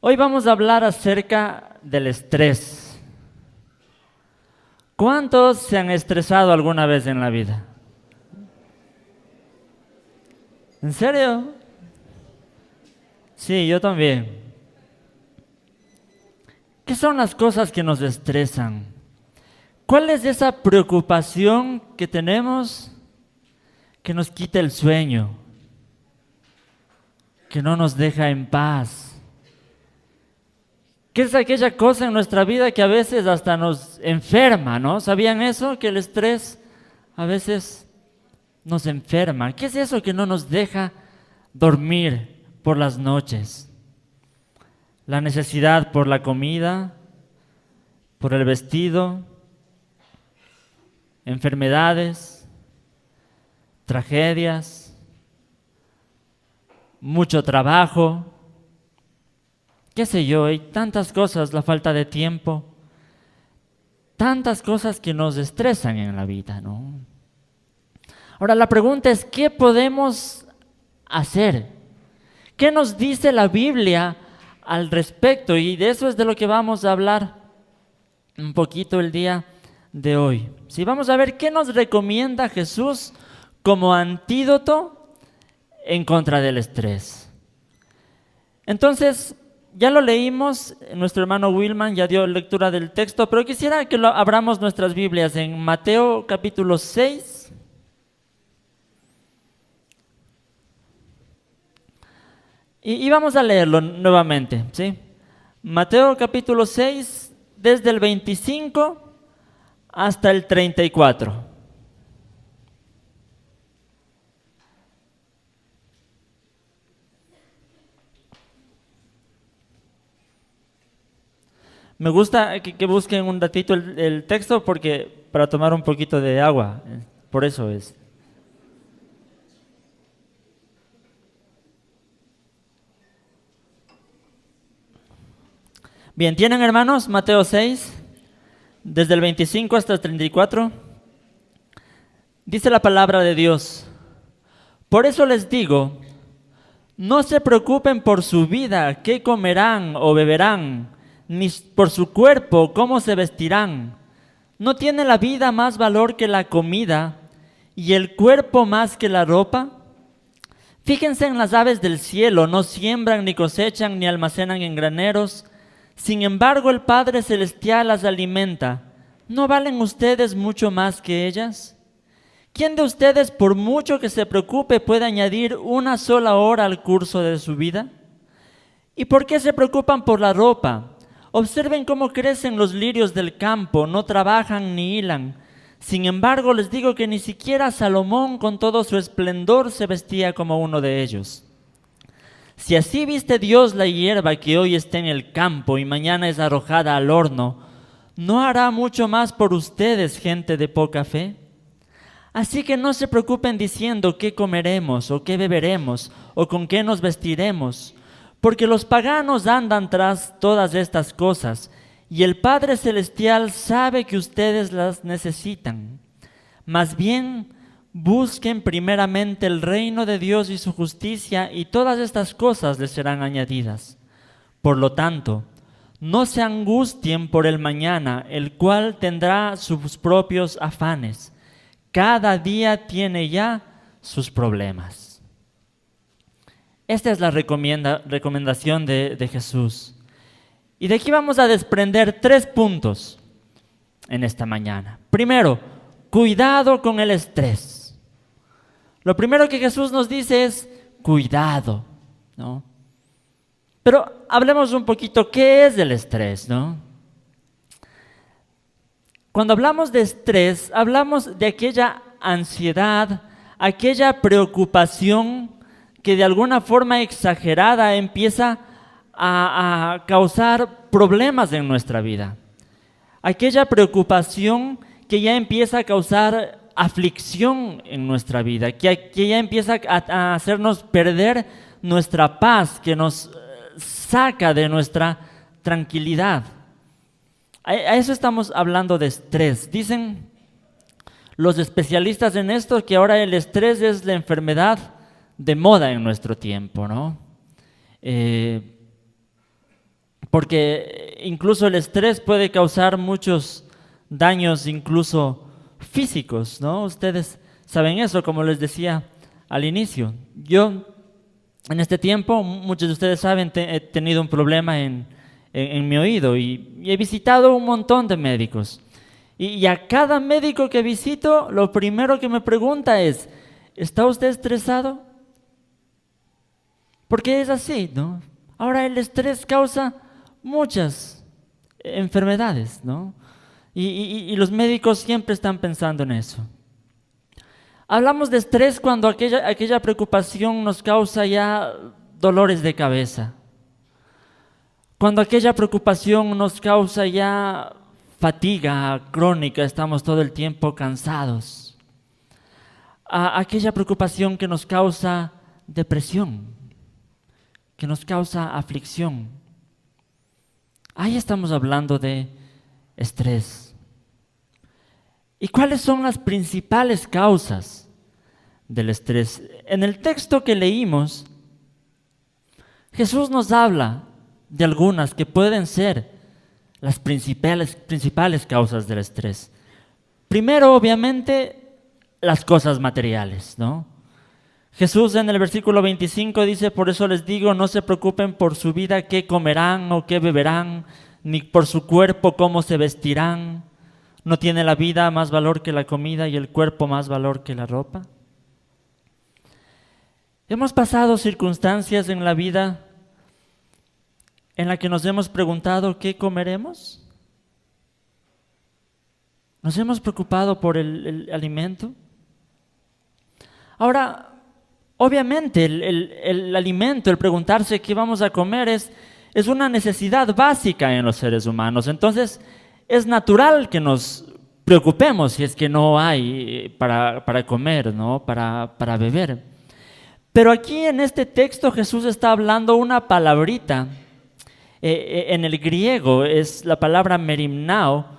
Hoy vamos a hablar acerca del estrés. ¿Cuántos se han estresado alguna vez en la vida? ¿En serio? Sí, yo también. ¿Qué son las cosas que nos estresan? ¿Cuál es esa preocupación que tenemos que nos quita el sueño, que no nos deja en paz? ¿Qué es aquella cosa en nuestra vida que a veces hasta nos enferma, ¿no? ¿Sabían eso? Que el estrés a veces nos enferma. ¿Qué es eso que no nos deja dormir por las noches? La necesidad por la comida, por el vestido, enfermedades, tragedias, mucho trabajo, qué sé yo, hay tantas cosas, la falta de tiempo, tantas cosas que nos estresan en la vida, ¿no? Ahora la pregunta es, ¿qué podemos hacer? ¿Qué nos dice la Biblia al respecto? Y de eso es de lo que vamos a hablar un poquito el día de hoy. Sí, vamos a ver qué nos recomienda Jesús como antídoto en contra del estrés. Entonces, ya lo leímos, nuestro hermano Wilman ya dio lectura del texto, pero quisiera que abramos nuestras Biblias en Mateo capítulo 6. Y vamos a leerlo nuevamente, ¿sí? Mateo capítulo 6, desde el 25 hasta el 34. Me gusta que busquen un ratito el texto porque para tomar un poquito de agua, por eso es. Bien, ¿tienen hermanos? Mateo 6, desde el 25 hasta el 34. Dice la palabra de Dios: por eso les digo, no se preocupen por su vida, qué comerán o beberán, ni por su cuerpo, cómo se vestirán. ¿No tiene la vida más valor que la comida y el cuerpo más que la ropa? Fíjense en las aves del cielo, no siembran, ni cosechan, ni almacenan en graneros. Sin embargo, el Padre Celestial las alimenta. ¿No valen ustedes mucho más que ellas? ¿Quién de ustedes, por mucho que se preocupe, puede añadir una sola hora al curso de su vida? ¿Y por qué se preocupan por la ropa? Observen cómo crecen los lirios del campo, no trabajan ni hilan. Sin embargo, les digo que ni siquiera Salomón, con todo su esplendor, se vestía como uno de ellos. Si así viste Dios la hierba que hoy está en el campo y mañana es arrojada al horno, ¿no hará mucho más por ustedes, gente de poca fe? Así que no se preocupen diciendo qué comeremos o qué beberemos o con qué nos vestiremos, porque los paganos andan tras todas estas cosas y el Padre Celestial sabe que ustedes las necesitan. Más bien, busquen primeramente el reino de Dios y su justicia, y todas estas cosas les serán añadidas. Por lo tanto, no se angustien por el mañana, el cual tendrá sus propios afanes. Cada día tiene ya sus problemas. Esta es la recomendación de Jesús. Y de aquí vamos a desprender 3 puntos en esta mañana. Primero, cuidado con el estrés. Lo primero que Jesús nos dice es cuidado, ¿no? Pero hablemos un poquito, ¿qué es el estrés, no? Cuando hablamos de estrés, hablamos de aquella ansiedad, aquella preocupación que de alguna forma exagerada empieza a causar problemas en nuestra vida. Aquella preocupación que ya empieza a causar aflicción en nuestra vida, que ya empieza a hacernos perder nuestra paz, que nos saca de nuestra tranquilidad. A eso estamos hablando de estrés. Dicen los especialistas en esto que ahora el estrés es la enfermedad de moda en nuestro tiempo, ¿no? porque incluso el estrés puede causar muchos daños, incluso físicos, ¿no? Ustedes saben eso, como les decía al inicio. Yo, en este tiempo, muchos de ustedes saben, he tenido un problema en mi oído y he visitado un montón de médicos. Y a cada médico que visito, lo primero que me pregunta es, ¿está usted estresado? Porque es así, ¿no? Ahora el estrés causa muchas enfermedades, ¿no? Y los médicos siempre están pensando en eso. Hablamos de estrés cuando aquella preocupación nos causa ya dolores de cabeza. Cuando aquella preocupación nos causa ya fatiga crónica, estamos todo el tiempo cansados. Aquella preocupación que nos causa depresión, que nos causa aflicción. Ahí estamos hablando de estrés. ¿Y cuáles son las principales causas del estrés? En el texto que leímos, Jesús nos habla de algunas que pueden ser las principales causas del estrés. Primero, obviamente, las cosas materiales, ¿no? Jesús en el versículo 25 dice, por eso les digo, no se preocupen por su vida, qué comerán o qué beberán, ni por su cuerpo, cómo se vestirán. ¿No tiene la vida más valor que la comida y el cuerpo más valor que la ropa? Hemos pasado circunstancias en la vida en la que nos hemos preguntado ¿qué comeremos? ¿Nos hemos preocupado por el alimento? Ahora, obviamente el alimento, el preguntarse qué vamos a comer es una necesidad básica en los seres humanos. Entonces, es natural que nos preocupemos si es que no hay para comer, ¿no? Para beber. Pero aquí en este texto Jesús está hablando una palabrita. En el griego es la palabra merimnao,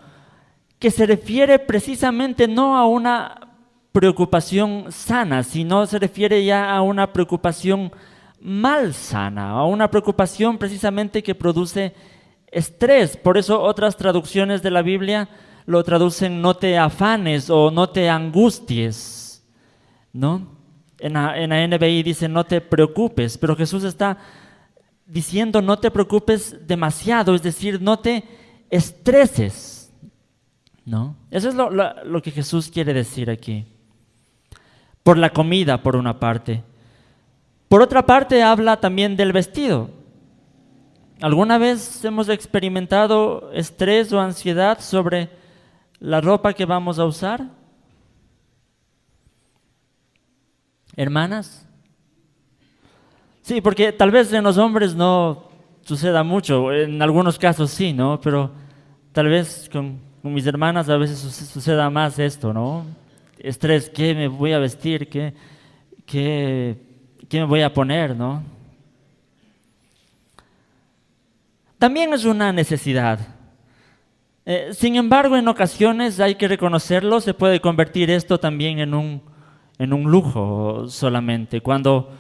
que se refiere precisamente no a una preocupación sana, sino se refiere ya a una preocupación malsana, a una preocupación precisamente que produce estrés. Por eso otras traducciones de la Biblia lo traducen no te afanes o no te angusties, ¿no? En la NBI dice no te preocupes, pero Jesús está diciendo no te preocupes demasiado, es decir, no te estreses, ¿no? Eso es lo que Jesús quiere decir aquí. Por la comida, por una parte. Por otra parte, habla también del vestido. ¿Alguna vez hemos experimentado estrés o ansiedad sobre la ropa que vamos a usar? ¿Hermanas? Sí, porque tal vez en los hombres no suceda mucho, en algunos casos sí, ¿no? Pero tal vez con mis hermanas a veces suceda más esto, ¿no? Estrés, ¿qué me voy a vestir? ¿Qué me voy a poner, no? También es una necesidad. Sin embargo, en ocasiones hay que reconocerlo, se puede convertir esto también en un lujo solamente, cuando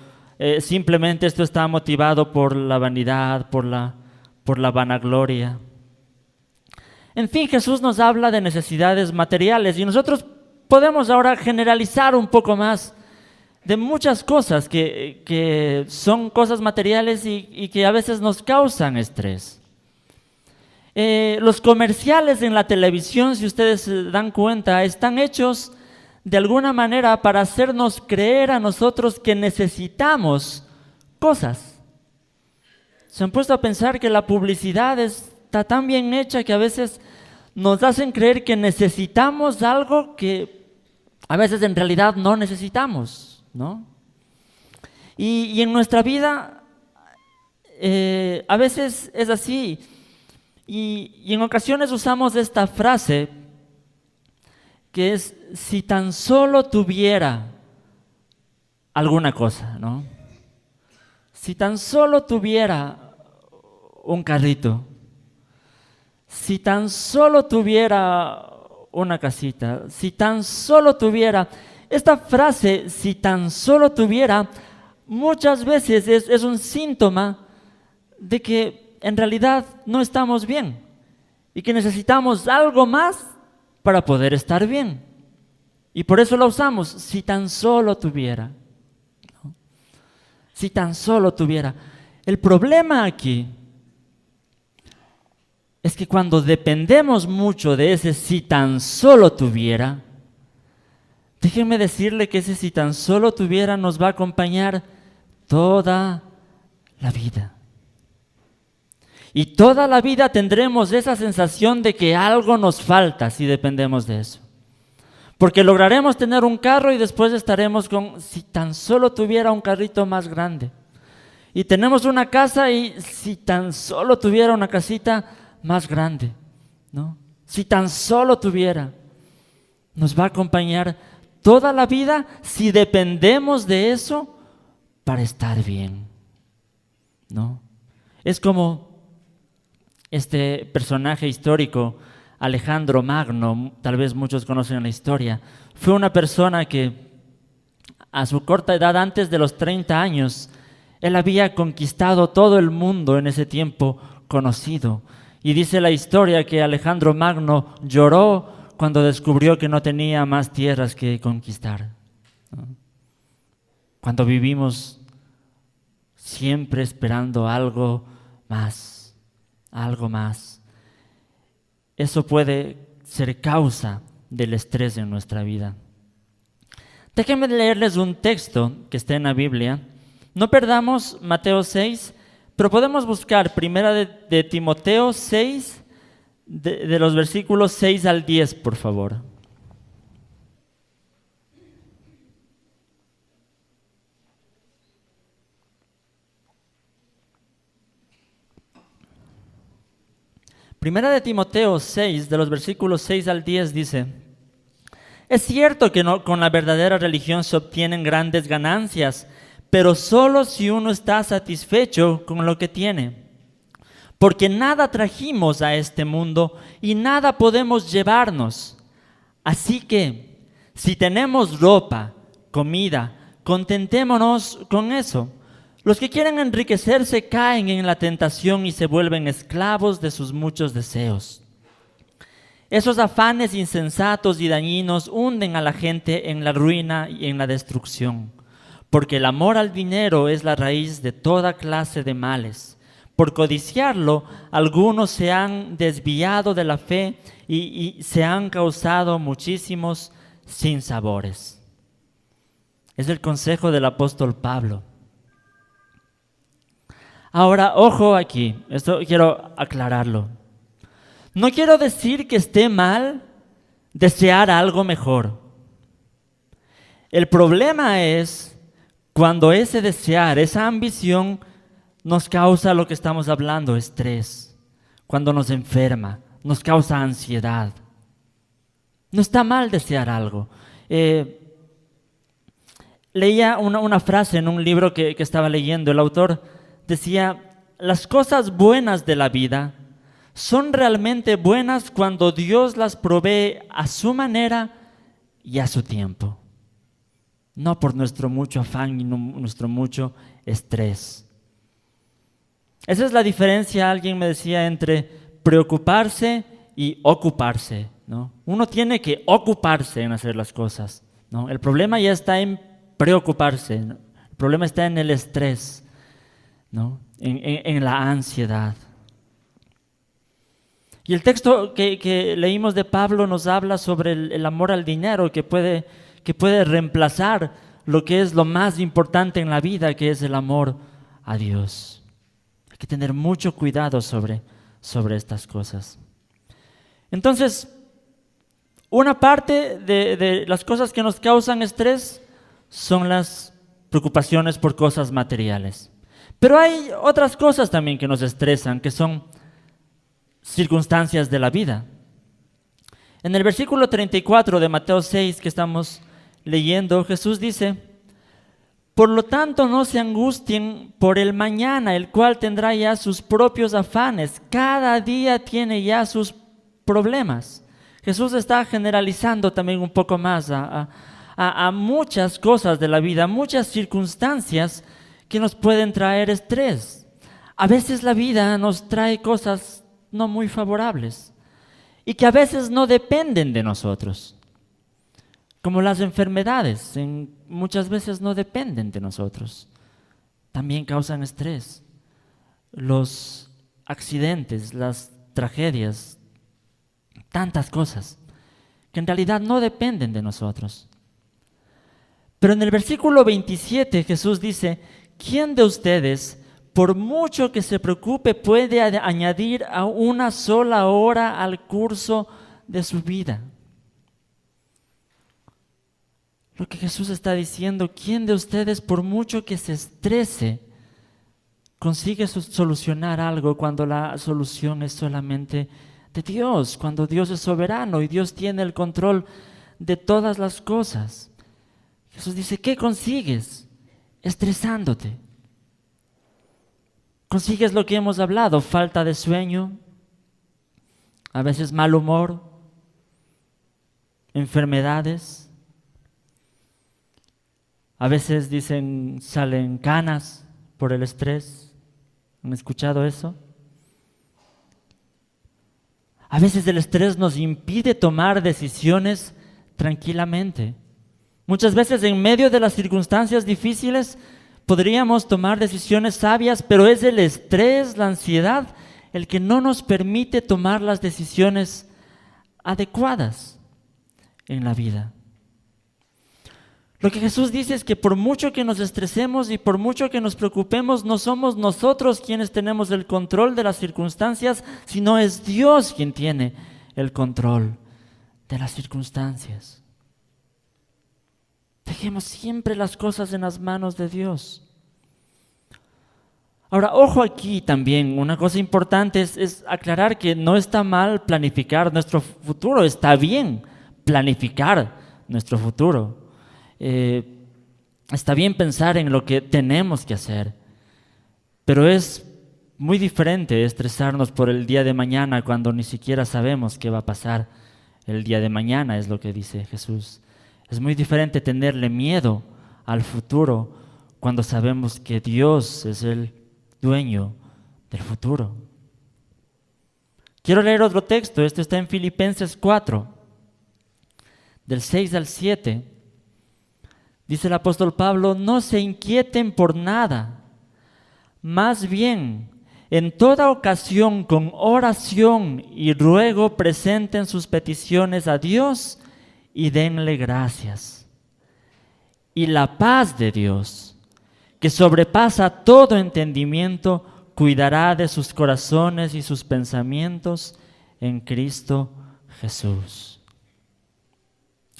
simplemente esto está motivado por la vanidad, por la vanagloria. En fin, Jesús nos habla de necesidades materiales y nosotros podemos ahora generalizar un poco más de muchas cosas que son cosas materiales y que a veces nos causan estrés. Los comerciales en la televisión, si ustedes se dan cuenta, están hechos de alguna manera para hacernos creer a nosotros que necesitamos cosas. ¿Se han puesto a pensar que la publicidad está tan bien hecha que a veces nos hacen creer que necesitamos algo que a veces en realidad no necesitamos, ¿no? Y en nuestra vida a veces es así. Y en ocasiones usamos esta frase que es, si tan solo tuviera alguna cosa, ¿no? Si tan solo tuviera un carrito, si tan solo tuviera una casita, si tan solo tuviera, esta frase, si tan solo tuviera, muchas veces es un síntoma de que en realidad no estamos bien y que necesitamos algo más para poder estar bien. Y por eso la usamos, si tan solo tuviera. ¿No? Si tan solo tuviera. El problema aquí es que cuando dependemos mucho de ese si tan solo tuviera, déjenme decirle que ese si tan solo tuviera nos va a acompañar toda la vida. Y toda la vida tendremos esa sensación de que algo nos falta si dependemos de eso. Porque lograremos tener un carro y después estaremos con, si tan solo tuviera un carrito más grande. Y tenemos una casa y si tan solo tuviera una casita más grande, ¿no? Si tan solo tuviera, nos va a acompañar toda la vida si dependemos de eso para estar bien, ¿no? Es como este personaje histórico, Alejandro Magno, tal vez muchos conocen la historia. Fue una persona que a su corta edad, antes de los 30 años, él había conquistado todo el mundo en ese tiempo conocido. Y dice la historia que Alejandro Magno lloró cuando descubrió que no tenía más tierras que conquistar, ¿no? Cuando vivimos siempre esperando algo más, eso puede ser causa del estrés en nuestra vida. Déjenme leerles un texto que está en la Biblia. No perdamos Mateo 6, pero podemos buscar primera de Timoteo 6, de los versículos 6 al 10, por favor. Primera de Timoteo 6, de los versículos 6 al 10 dice: es cierto que con la verdadera religión se obtienen grandes ganancias, pero solo si uno está satisfecho con lo que tiene. Porque nada trajimos a este mundo y nada podemos llevarnos. Así que, si tenemos ropa, comida, contentémonos con eso. Los que quieren enriquecerse caen en la tentación y se vuelven esclavos de sus muchos deseos. Esos afanes insensatos y dañinos hunden a la gente en la ruina y en la destrucción, porque el amor al dinero es la raíz de toda clase de males. Por codiciarlo, algunos se han desviado de la fe y se han causado muchísimos sinsabores. Es el consejo del apóstol Pablo. Ahora, ojo aquí, esto quiero aclararlo. No quiero decir que esté mal desear algo mejor. El problema es cuando ese desear, esa ambición nos causa lo que estamos hablando, estrés. Cuando nos enferma, nos causa ansiedad. No está mal desear algo. Leía una frase en un libro que estaba leyendo. El autor decía: las cosas buenas de la vida son realmente buenas cuando Dios las provee a su manera y a su tiempo, no por nuestro mucho afán y nuestro mucho estrés. Esa es la diferencia, alguien me decía, entre preocuparse y ocuparse, ¿no? Uno tiene que ocuparse en hacer las cosas, ¿no? El problema ya está en preocuparse, ¿no? El problema está en el estrés, ¿no? En la ansiedad. Y el texto que leímos de Pablo nos habla sobre el amor al dinero que puede reemplazar lo que es lo más importante en la vida, que es el amor a Dios. Hay que tener mucho cuidado sobre estas cosas. Entonces, una parte de las cosas que nos causan estrés son las preocupaciones por cosas materiales. Pero hay otras cosas también que nos estresan, que son circunstancias de la vida. En el versículo 34 de Mateo 6 que estamos leyendo, Jesús dice: por lo tanto, no se angustien por el mañana, el cual tendrá ya sus propios afanes. Cada día tiene ya sus problemas. Jesús está generalizando también un poco más a muchas cosas de la vida, muchas circunstancias que nos pueden traer estrés. a veces la vida nos trae cosas no muy favorables y que a veces no dependen de nosotros. Como las enfermedades, muchas veces no dependen de nosotros. También causan estrés. Los accidentes, las tragedias, tantas cosas que en realidad no dependen de nosotros. Pero en el versículo 27 Jesús dice, ¿quién de ustedes, por mucho que se preocupe, puede añadir a una sola hora al curso de su vida? Lo que Jesús está diciendo, ¿quién de ustedes, por mucho que se estrese, consigue solucionar algo cuando la solución es solamente de Dios, cuando Dios es soberano y Dios tiene el control de todas las cosas? Jesús dice, ¿qué consigues? Estresándote. Consigues lo que hemos hablado, falta de sueño, a veces mal humor, enfermedades. A veces dicen, salen canas por el estrés. ¿Han escuchado eso? A veces el estrés nos impide tomar decisiones tranquilamente. Muchas veces en medio de las circunstancias difíciles podríamos tomar decisiones sabias, pero es el estrés, la ansiedad, el que no nos permite tomar las decisiones adecuadas en la vida. Lo que Jesús dice es que por mucho que nos estresemos y por mucho que nos preocupemos, no somos nosotros quienes tenemos el control de las circunstancias, sino es Dios quien tiene el control de las circunstancias. Dejemos siempre las cosas en las manos de Dios. Ahora, ojo aquí también, una cosa importante es aclarar que no está mal planificar nuestro futuro, está bien planificar nuestro futuro. Está bien pensar en lo que tenemos que hacer, pero es muy diferente estresarnos por el día de mañana cuando ni siquiera sabemos qué va a pasar el día de mañana, es lo que dice Jesús. Es muy diferente tenerle miedo al futuro cuando sabemos que Dios es el dueño del futuro. Quiero leer otro texto, esto está en Filipenses 4, del 6 al 7. Dice el apóstol Pablo, no se inquieten por nada, más bien, en toda ocasión con oración y ruego presenten sus peticiones a Dios y denle gracias. Y la paz de Dios, que sobrepasa todo entendimiento, cuidará de sus corazones y sus pensamientos en Cristo Jesús.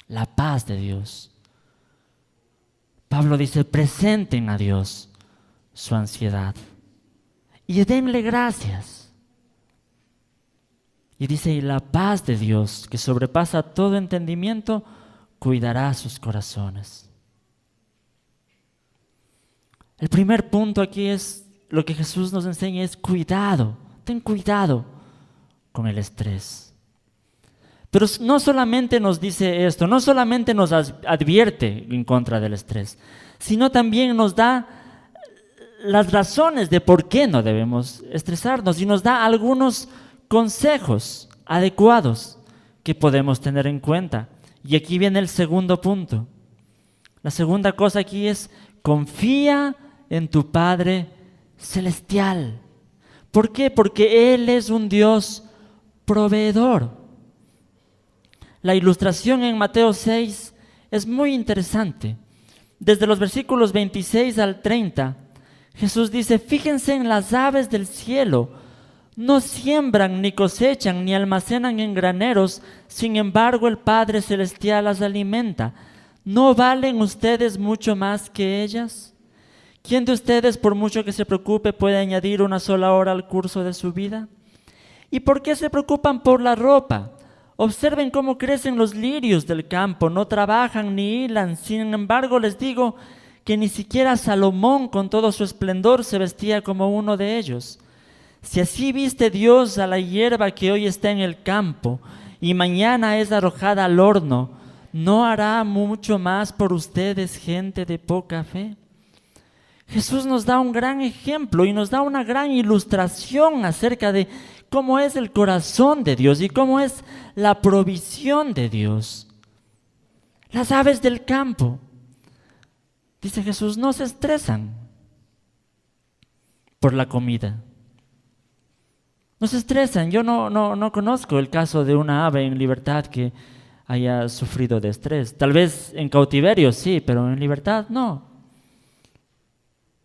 La paz de Dios. Pablo dice, presenten a Dios su ansiedad y denle gracias. Y dice, y la paz de Dios, que sobrepasa todo entendimiento, cuidará sus corazones. El primer punto aquí es, lo que Jesús nos enseña es cuidado, ten cuidado con el estrés. Pero no solamente nos dice esto, no solamente nos advierte en contra del estrés, sino también nos da las razones de por qué no debemos estresarnos y nos da algunos consejos adecuados que podemos tener en cuenta. Y aquí viene el segundo punto. La segunda cosa aquí es, confía en tu Padre Celestial. ¿Por qué? Porque Él es un Dios proveedor. La ilustración en Mateo 6 es muy interesante. Desde los versículos 26 al 30, Jesús dice, fíjense en las aves del cielo, no siembran, ni cosechan, ni almacenan en graneros, sin embargo el Padre Celestial las alimenta. ¿No valen ustedes mucho más que ellas? ¿Quién de ustedes, por mucho que se preocupe, puede añadir una sola hora al curso de su vida? ¿Y por qué se preocupan por la ropa? Observen cómo crecen los lirios del campo, no trabajan ni hilan. Sin embargo, les digo que ni siquiera Salomón con todo su esplendor se vestía como uno de ellos. Si así viste Dios a la hierba que hoy está en el campo y mañana es arrojada al horno, ¿no hará mucho más por ustedes, gente de poca fe? Jesús nos da un gran ejemplo y nos da una gran ilustración acerca de cómo es el corazón de Dios y cómo es la provisión de Dios. Las aves del campo, dice Jesús, no se estresan por la comida. No se estresan. Yo no conozco el caso de una ave en libertad que haya sufrido de estrés. Tal vez en cautiverio sí, pero en libertad no.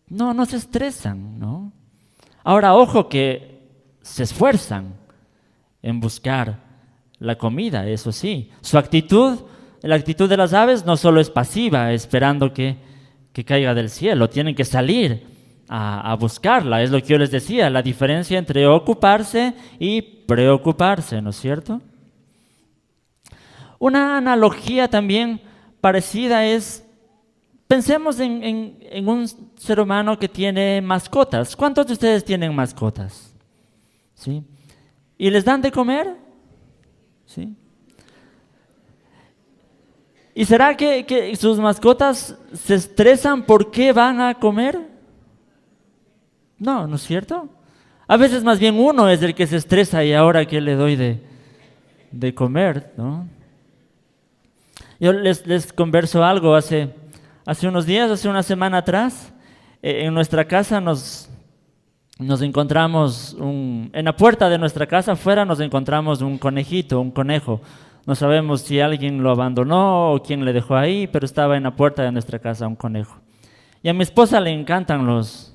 No se estresan, ¿no? Ahora, ojo que se esfuerzan en buscar la comida, eso sí. Su actitud, la actitud de las aves no solo es pasiva, esperando que caiga del cielo. Tienen que salir a buscarla. Es lo que yo les decía, la diferencia entre ocuparse y preocuparse, ¿no es cierto? Una analogía también parecida es, pensemos en un ser humano que tiene mascotas. ¿Cuántos de ustedes tienen mascotas? ¿Sí? ¿Y les dan de comer? ¿Sí? ¿Y será que sus mascotas se estresan por qué van a comer? No, ¿no es cierto? A veces más bien uno es el que se estresa y ahora ¿qué le doy de comer? ¿No? Yo les converso algo hace unos días, hace una semana atrás, en nuestra casa nos encontramos, en la puerta de nuestra casa afuera nos encontramos un conejito, un conejo. No sabemos si alguien lo abandonó o quién le dejó ahí, pero estaba en la puerta de nuestra casa un conejo. Y a mi esposa le encantan los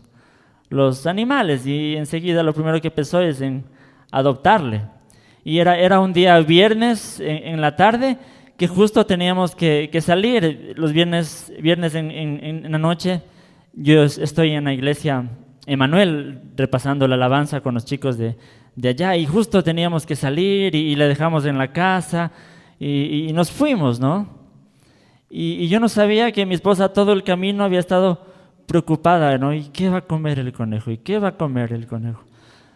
animales y enseguida lo primero que pensó es en adoptarle. Y era un día viernes en la tarde que justo teníamos que salir. Los viernes en la noche yo estoy en la iglesia Emanuel repasando la alabanza con los chicos de allá y justo teníamos que salir y le dejamos en la casa y nos fuimos, ¿no? Y yo no sabía que mi esposa todo el camino había estado preocupada, ¿no? ¿Y qué va a comer el conejo? ¿Y qué va a comer el conejo?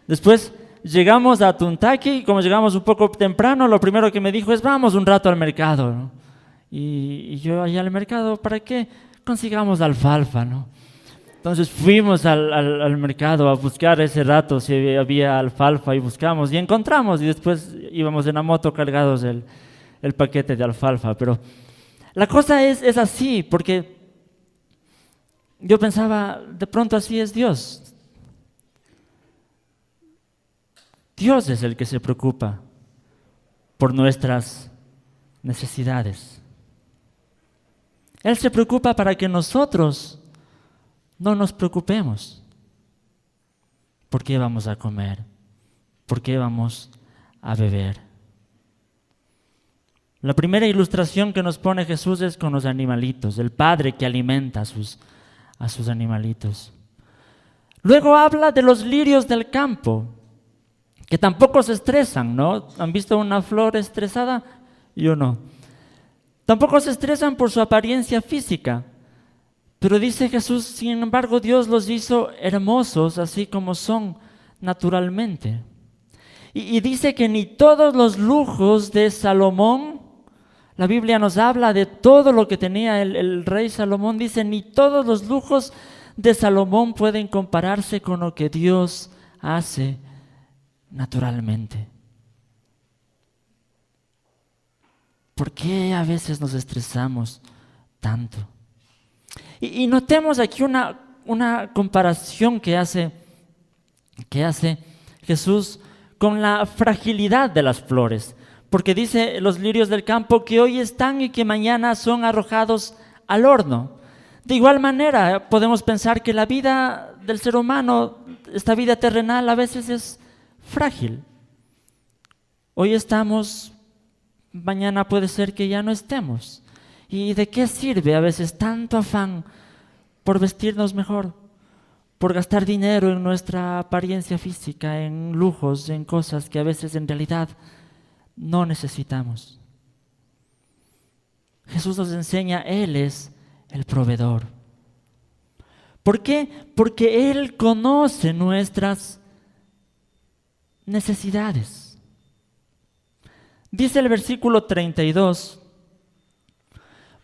Después llegamos a Tuntaki y como llegamos un poco temprano, lo primero que me dijo es vamos un rato al mercado, ¿no? Y yo allá al mercado, ¿para qué? Consigamos alfalfa, ¿no? Entonces fuimos al mercado a buscar ese rato si había alfalfa y buscamos y encontramos y después íbamos en la moto cargados el paquete de alfalfa. Pero la cosa es así, porque yo pensaba, de pronto así es Dios. Dios es el que se preocupa por nuestras necesidades. Él se preocupa para que nosotros no nos preocupemos. ¿Por qué vamos a comer? ¿Por qué vamos a beber? La primera ilustración que nos pone Jesús es con los animalitos, el padre que alimenta a sus animalitos. Luego habla de los lirios del campo, que tampoco se estresan, ¿no? ¿Han visto una flor estresada? Yo no. Tampoco se estresan por su apariencia física. Pero dice Jesús, sin embargo, Dios los hizo hermosos así como son naturalmente. Y dice que ni todos los lujos de Salomón, la Biblia nos habla de todo lo que tenía el rey Salomón, dice, ni todos los lujos de Salomón pueden compararse con lo que Dios hace naturalmente. ¿Por qué a veces nos estresamos tanto? Y notemos aquí una comparación que hace Jesús con la fragilidad de las flores. Porque dice los lirios del campo que hoy están y que mañana son arrojados al horno. De igual manera podemos pensar que la vida del ser humano, esta vida terrenal a veces es frágil. Hoy estamos, mañana puede ser que ya no estemos. ¿Y de qué sirve a veces tanto afán por vestirnos mejor? Por gastar dinero en nuestra apariencia física, en lujos, en cosas que a veces en realidad no necesitamos. Jesús nos enseña, Él es el proveedor. ¿Por qué? Porque Él conoce nuestras necesidades. Dice el versículo 32,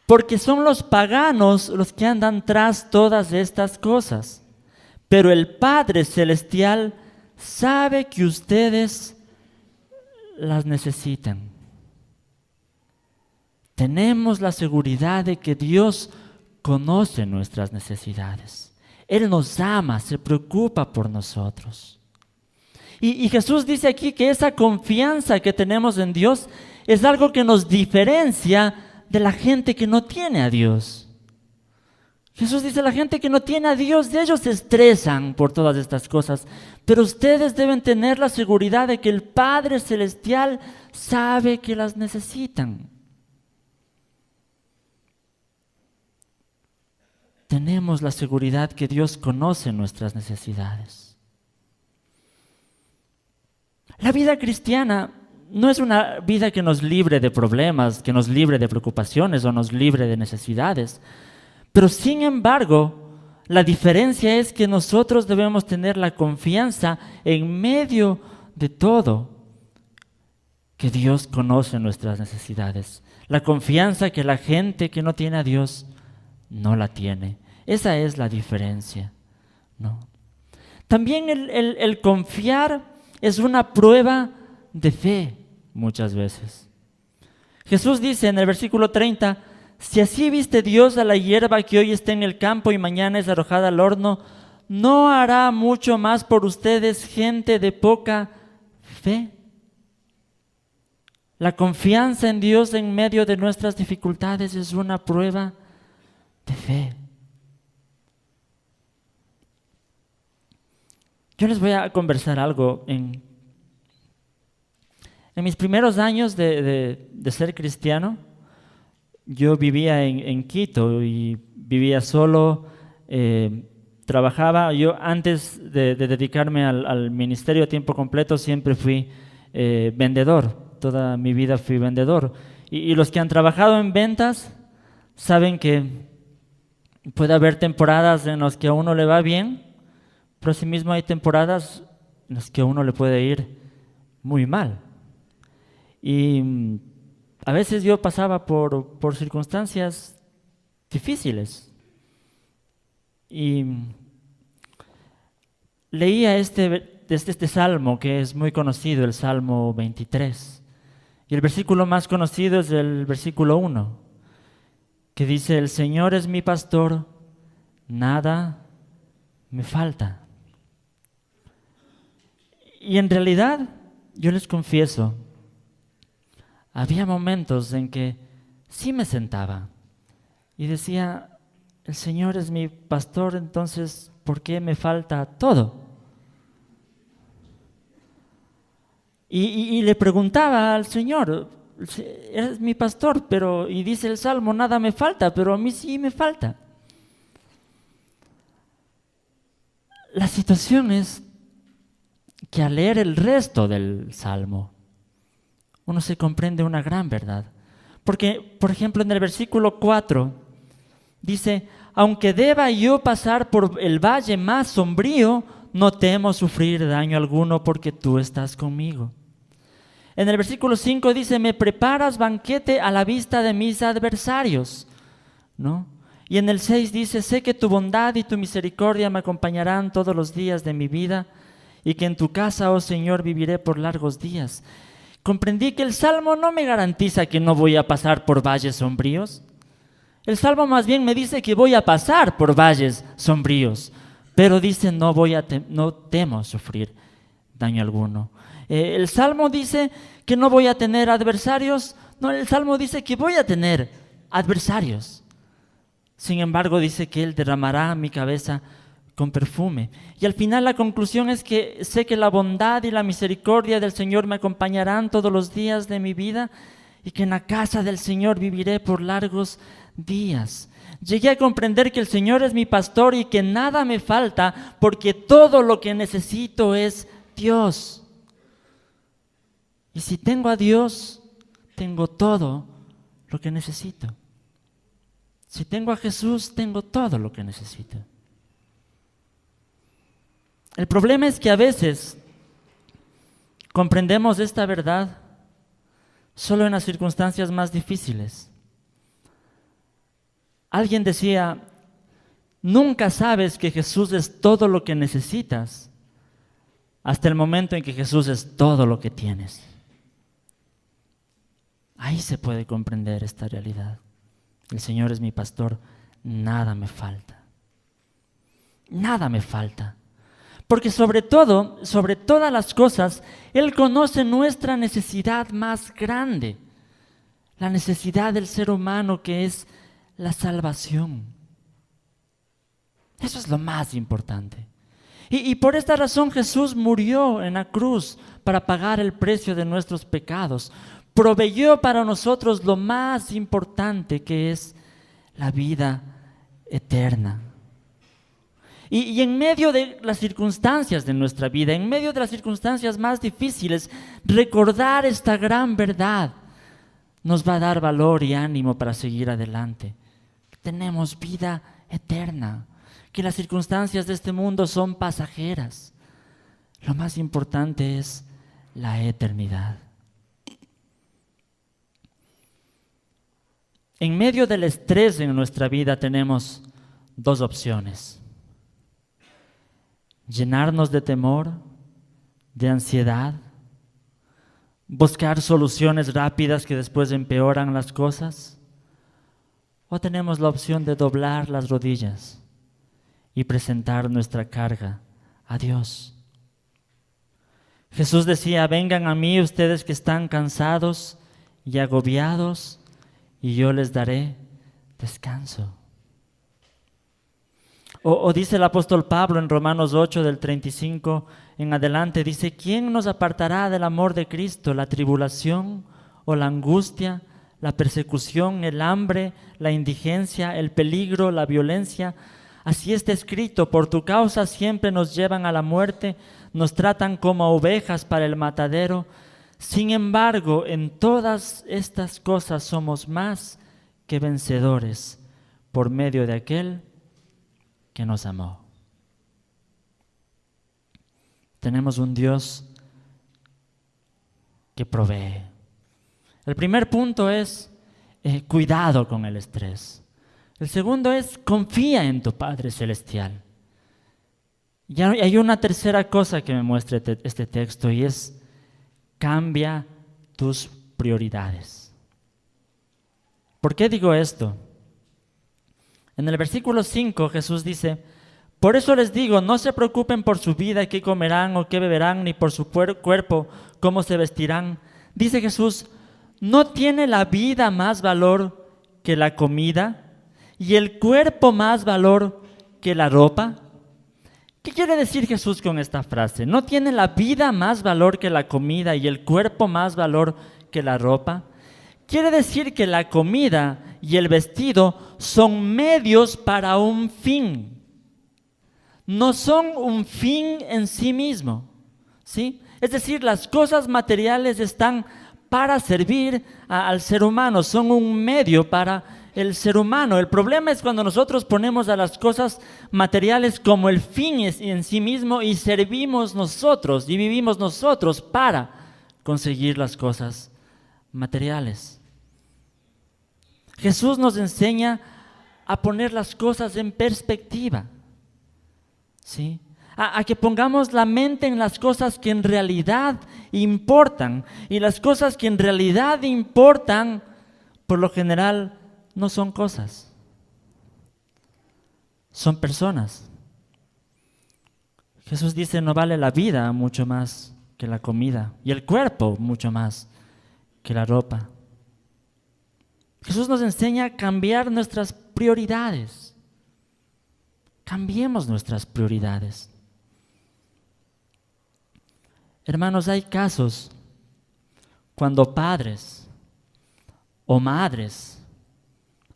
porque son los paganos los que andan tras todas estas cosas. Pero el Padre Celestial sabe que ustedes las necesitan. Tenemos la seguridad de que Dios conoce nuestras necesidades. Él nos ama, se preocupa por nosotros. Y Jesús dice aquí que esa confianza que tenemos en Dios es algo que nos diferencia de la gente que no tiene a Dios. Jesús dice, la gente que no tiene a Dios, ellos se estresan por todas estas cosas, pero ustedes deben tener la seguridad de que el Padre Celestial sabe que las necesitan. Tenemos la seguridad que Dios conoce nuestras necesidades. La vida cristiana no es una vida que nos libre de problemas, que nos libre de preocupaciones o nos libre de necesidades. Pero sin embargo, la diferencia es que nosotros debemos tener la confianza en medio de todo, que Dios conoce nuestras necesidades. La confianza que la gente que no tiene a Dios no la tiene. Esa es la diferencia, ¿no? También el confiar es una prueba de fe muchas veces. Jesús dice en el versículo 30, si así viste Dios a la hierba que hoy está en el campo y mañana es arrojada al horno, ¿no hará mucho más por ustedes, gente de poca fe? La confianza en Dios en medio de nuestras dificultades es una prueba de fe. Yo les voy a conversar algo. En mis primeros años de ser cristiano, yo vivía en Quito y vivía solo, trabajaba. Yo antes de dedicarme al ministerio a tiempo completo siempre fui vendedor. Toda mi vida fui vendedor. Y los que han trabajado en ventas saben que puede haber temporadas en las que a uno le va bien, pero asimismo hay temporadas en las que a uno le puede ir muy mal. Y a veces yo pasaba por circunstancias difíciles. Y leía este salmo que es muy conocido, el Salmo 23. Y el versículo más conocido es el versículo 1, que dice, el Señor es mi pastor, nada me falta. Y en realidad, yo les confieso, había momentos en que sí me sentaba y decía, el Señor es mi pastor, entonces, ¿por qué me falta todo? Y le preguntaba al Señor, eres mi pastor, y dice el Salmo, nada me falta, pero a mí sí me falta. La situación es que al leer el resto del Salmo, uno se comprende una gran verdad. Porque, por ejemplo, en el versículo 4, dice, aunque deba yo pasar por el valle más sombrío, no temo sufrir daño alguno porque tú estás conmigo. En el versículo 5 dice, me preparas banquete a la vista de mis adversarios, ¿no? Y en el 6 dice, sé que tu bondad y tu misericordia me acompañarán todos los días de mi vida y que en tu casa, oh Señor, viviré por largos días. Comprendí que el Salmo no me garantiza que no voy a pasar por valles sombríos. El Salmo más bien me dice que voy a pasar por valles sombríos, pero dice no temo sufrir daño alguno. El Salmo dice que no voy a tener adversarios. No, el Salmo dice que voy a tener adversarios. Sin embargo, dice que Él derramará mi cabeza con perfume. Y al final la conclusión es que sé que la bondad y la misericordia del Señor me acompañarán todos los días de mi vida y que en la casa del Señor viviré por largos días. Llegué a comprender que el Señor es mi pastor y que nada me falta porque todo lo que necesito es Dios. Y si tengo a Dios, tengo todo lo que necesito. Si tengo a Jesús, tengo todo lo que necesito. El problema es que a veces comprendemos esta verdad solo en las circunstancias más difíciles. Alguien decía, nunca sabes que Jesús es todo lo que necesitas hasta el momento en que Jesús es todo lo que tienes. Ahí se puede comprender esta realidad. El Señor es mi pastor, nada me falta. Nada me falta. Porque sobre todas las cosas, Él conoce nuestra necesidad más grande, la necesidad del ser humano, que es la salvación. Eso es lo más importante. Y por esta razón Jesús murió en la cruz para pagar el precio de nuestros pecados. Proveyó para nosotros lo más importante, que es la vida eterna. Y en medio de las circunstancias de nuestra vida, en medio de las circunstancias más difíciles, recordar esta gran verdad nos va a dar valor y ánimo para seguir adelante. Tenemos vida eterna, que las circunstancias de este mundo son pasajeras. Lo más importante es la eternidad. En medio del estrés en nuestra vida tenemos dos opciones: llenarnos de temor, de ansiedad, buscar soluciones rápidas que después empeoran las cosas, o tenemos la opción de doblar las rodillas y presentar nuestra carga a Dios. Jesús decía, vengan a mí ustedes que están cansados y agobiados, y yo les daré descanso. O dice el apóstol Pablo en Romanos 8, del 35 en adelante, dice, ¿quién nos apartará del amor de Cristo? ¿La tribulación o la angustia, la persecución, el hambre, la indigencia, el peligro, la violencia? Así está escrito, por tu causa siempre nos llevan a la muerte, nos tratan como a ovejas para el matadero. Sin embargo, en todas estas cosas somos más que vencedores por medio de aquel que nos amó. Tenemos un Dios que provee. El primer punto es cuidado con el estrés. El segundo es confía en tu Padre Celestial. Y hay una tercera cosa que me muestra este texto, y es cambia tus prioridades. ¿Por qué digo esto? En el versículo 5 Jesús dice, por eso les digo, no se preocupen por su vida, qué comerán o qué beberán, ni por su cuerpo, cómo se vestirán. Dice Jesús, ¿no tiene la vida más valor que la comida y el cuerpo más valor que la ropa? ¿Qué quiere decir Jesús con esta frase? ¿No tiene la vida más valor que la comida y el cuerpo más valor que la ropa? Quiere decir que la comida y el vestido son medios para un fin. No son un fin en sí mismo, ¿sí? Es decir, las cosas materiales están para servir al ser humano, son un medio para el ser humano. El problema es cuando nosotros ponemos a las cosas materiales como el fin en sí mismo y servimos nosotros y vivimos nosotros para conseguir las cosas materiales. Jesús nos enseña a poner las cosas en perspectiva, ¿sí? A que pongamos la mente en las cosas que en realidad importan, y las cosas que en realidad importan, por lo general, no son cosas, son personas. Jesús dice, no vale la vida mucho más que la comida, y el cuerpo mucho más que la ropa. Jesús nos enseña a cambiar nuestras prioridades. Cambiemos nuestras prioridades. Hermanos, hay casos cuando padres o madres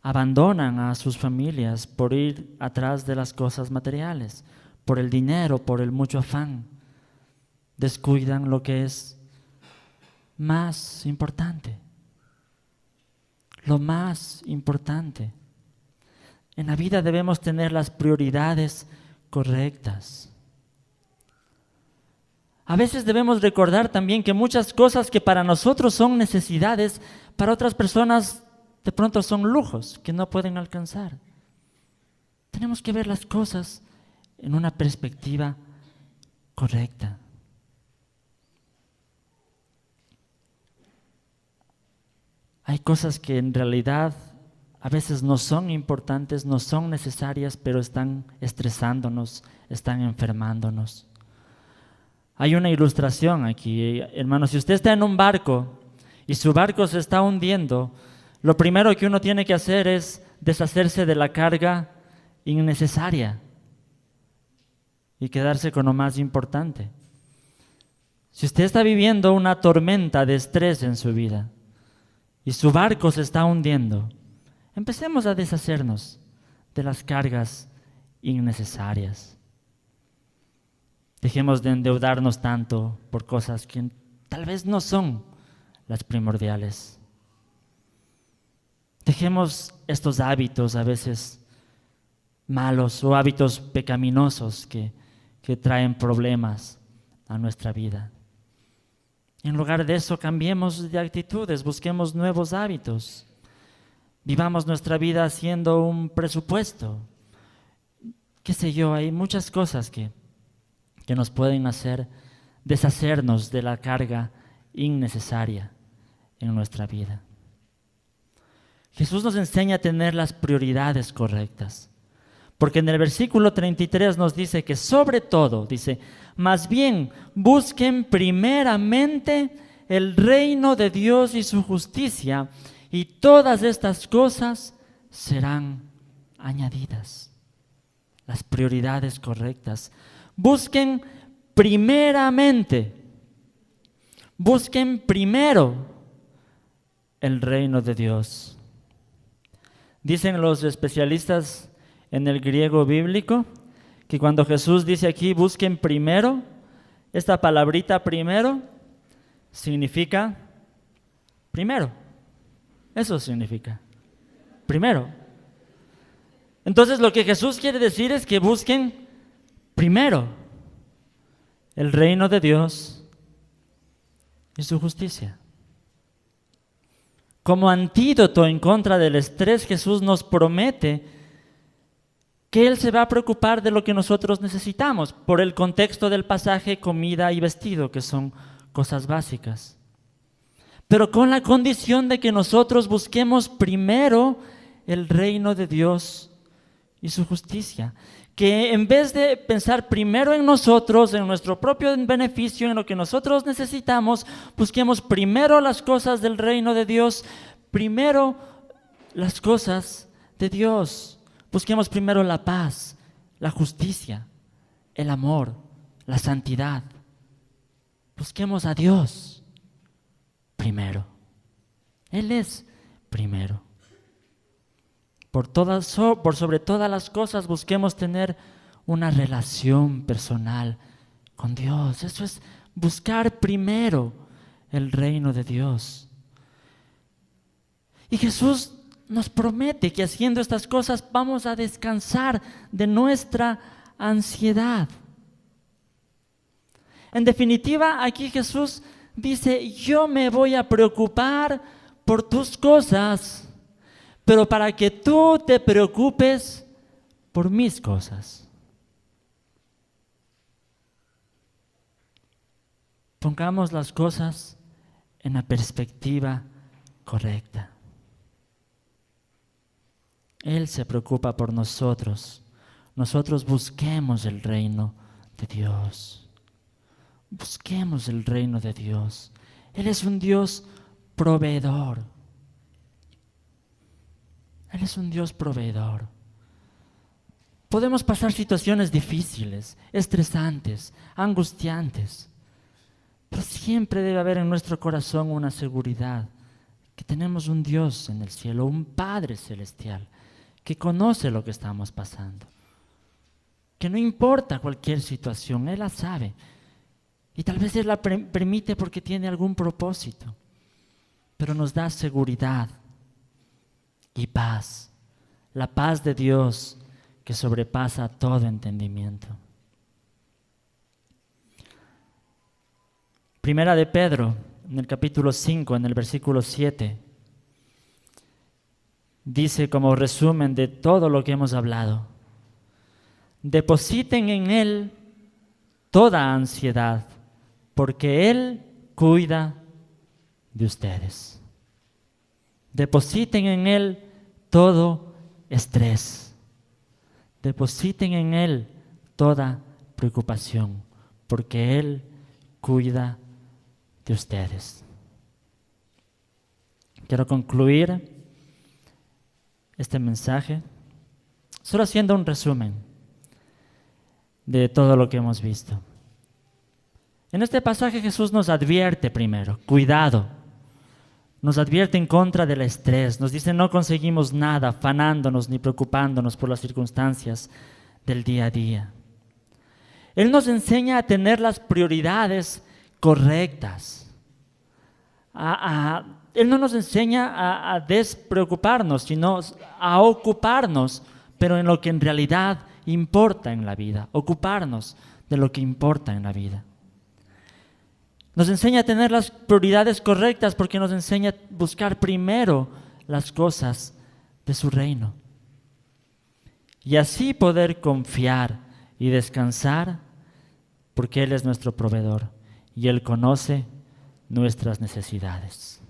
abandonan a sus familias por ir atrás de las cosas materiales, por el dinero, por el mucho afán. Descuidan lo que es más importante. Lo más importante. En la vida debemos tener las prioridades correctas. A veces debemos recordar también que muchas cosas que para nosotros son necesidades, para otras personas de pronto son lujos que no pueden alcanzar. Tenemos que ver las cosas en una perspectiva correcta. Hay cosas que en realidad a veces no son importantes, no son necesarias, pero están estresándonos, están enfermándonos. Hay una ilustración aquí, hermanos. Si usted está en un barco y su barco se está hundiendo, lo primero que uno tiene que hacer es deshacerse de la carga innecesaria y quedarse con lo más importante. Si usted está viviendo una tormenta de estrés en su vida y su barco se está hundiendo, empecemos a deshacernos de las cargas innecesarias. Dejemos de endeudarnos tanto por cosas que tal vez no son las primordiales. Dejemos estos hábitos a veces malos o hábitos pecaminosos que traen problemas a nuestra vida. En lugar de eso, cambiemos de actitudes, busquemos nuevos hábitos. Vivamos nuestra vida haciendo un presupuesto. Qué sé yo, hay muchas cosas que nos pueden hacer deshacernos de la carga innecesaria en nuestra vida. Jesús nos enseña a tener las prioridades correctas, porque en el versículo 33 nos dice que sobre todo, dice, más bien busquen primeramente el reino de Dios y su justicia, y todas estas cosas serán añadidas. Las prioridades correctas. Busquen primeramente, busquen primero el reino de Dios. Dicen los especialistas en el griego bíblico que cuando Jesús dice aquí busquen primero, esta palabrita primero significa primero. Eso significa primero. Entonces lo que Jesús quiere decir es que busquen primero el reino de Dios y su justicia. Como antídoto en contra del estrés, Jesús nos promete que Él se va a preocupar de lo que nosotros necesitamos, por el contexto del pasaje, comida y vestido, que son cosas básicas. Pero con la condición de que nosotros busquemos primero el reino de Dios y su justicia. Que en vez de pensar primero en nosotros, en nuestro propio beneficio, en lo que nosotros necesitamos, busquemos primero las cosas del reino de Dios, primero las cosas de Dios. Busquemos primero la paz, la justicia, el amor, la santidad. Busquemos a Dios primero. Él es primero. Por sobre todas las cosas busquemos tener una relación personal con Dios. Eso es buscar primero el reino de Dios. Y Jesús nos promete que haciendo estas cosas vamos a descansar de nuestra ansiedad. En definitiva, aquí Jesús dice, yo me voy a preocupar por tus cosas, pero para que tú te preocupes por mis cosas. Pongamos las cosas en la perspectiva correcta. Él se preocupa por nosotros. Nosotros busquemos el reino de Dios. Busquemos el reino de Dios. Él es un Dios proveedor. Él es un Dios proveedor. Podemos pasar situaciones difíciles, estresantes, angustiantes, pero siempre debe haber en nuestro corazón una seguridad que tenemos un Dios en el cielo, un Padre celestial, que conoce lo que estamos pasando, que no importa cualquier situación, Él la sabe, y tal vez Él la permite porque tiene algún propósito, pero nos da seguridad y paz, la paz de Dios que sobrepasa todo entendimiento. Primera de Pedro, en el capítulo 5, en el versículo 7, dice como resumen de todo lo que hemos hablado: depositen en Él toda ansiedad, porque Él cuida de ustedes. Depositen en Él todo estrés. Depositen en Él toda preocupación, porque Él cuida de ustedes. Quiero concluir este mensaje solo haciendo un resumen de todo lo que hemos visto. En este pasaje Jesús nos advierte primero, cuidado. Nos advierte en contra del estrés. Nos dice no conseguimos nada afanándonos ni preocupándonos por las circunstancias del día a día. Él nos enseña a tener las prioridades correctas. Él no nos enseña a despreocuparnos, sino a ocuparnos, pero en lo que en realidad importa en la vida. Ocuparnos de lo que importa en la vida. Nos enseña a tener las prioridades correctas porque nos enseña a buscar primero las cosas de su reino. Y así poder confiar y descansar porque Él es nuestro proveedor y Él conoce nuestras necesidades.